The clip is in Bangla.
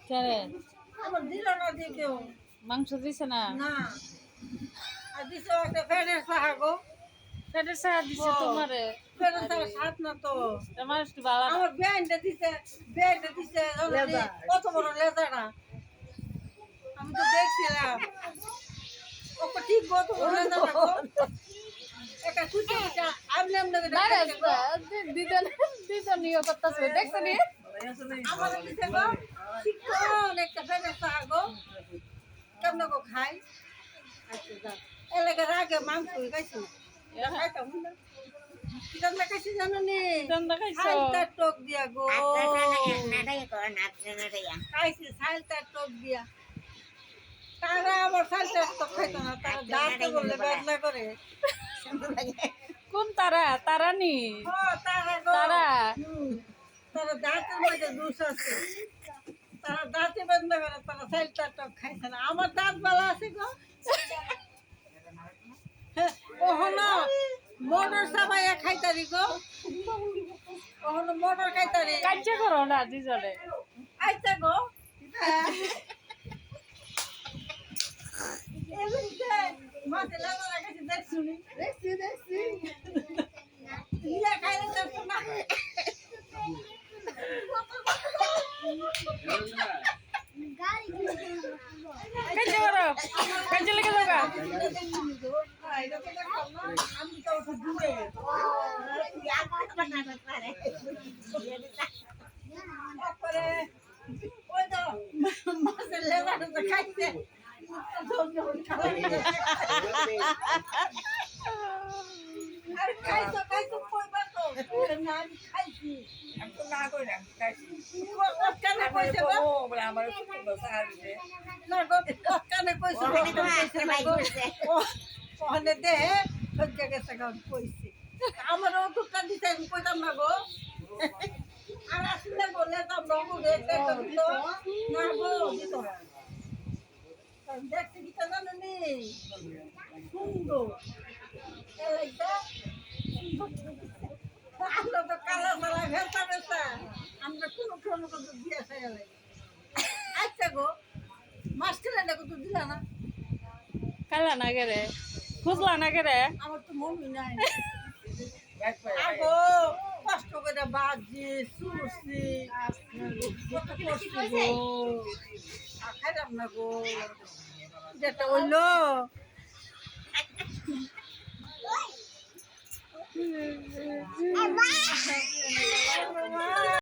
কেরে আমার দিল না দিয়ে কেউ মাংস দিছে না না আর দিছে একটা ফ্যানের সাহাগো পেটের সাহা দিছে তোমারে ফ্যানের সাহা সাত না তো তোমার একটু ভালো না। আমার ব্যান্ডে দিছে কত বড় লেজারা আমি তো দেখছিলাম ওকে ঠিক কত বড় লেজারা গো একটা কুচি কুচি আমলে আমলে না না দিদন দিদন নিয়ে করতেছে দেখছ নি আমার দিছে গো চিকন একটা ফ্যানের সাহাগো কেমন গো খাই আচ্ছা যা এলাকার আগে মাংস খাইছি না খাইতাম না কিরম দেখাইছি জানো নি দিদন দেখাইছো সাইলটা টক দিয়া গো খাইছি সাইলটা টক দিয়া তারা আবার সাইলটা টক খাইতো না তারা দাঁতে বললে বেদনা করে কোন তারা তারানি ও তারা গো তারা তারা দাঁতের মধ্যে দুষ আছে তারা দাঁতে বেদনা করে তারা সাইলটা টক খাইছে না আমার দাঁত বালা আছে গো ওহনো মোটর সাবাইয়া খাইতারি গো ওহনো মোটর খাইতারি কাজ্জা করো না দুজনে আইতা গো এমনিতে মাকে লাগা রাখাছি দেখছুনি দেখছি ইয়া খাইলে দেখছো না কাজ্জা করো কাজ্জা লেগে যাবা আমি তো দূরে তারপরে ওই তো মাছের লেবারটা তো খাইছে আর খাইছো কইবা তো না আমি খাইছি কানে কইছে গো না গো কানে কইছে ওখানে দে সজ্জা গেছে গো কইছে আমারও দোকান দিতে আমি কইতাম না গো আর আসলে বলে দাম লগো দেখতে তো না গো দিত দেখতে দিতে জানো নি সুন্দর এইটা আমরা তো কালা সালা ভেসা ভেসা আমরা কোনো কিছু দিয়ে খাই লাগে আচ্ছা গো মাছ খেলে না কত দিলা না কালা না গেরে খুঁজলা না গেরে আমার তো মমি নাই আগো কষ্ট করে বাজি সুরসি কত কষ্ট গো খাইলাম না গো যেটা হইলো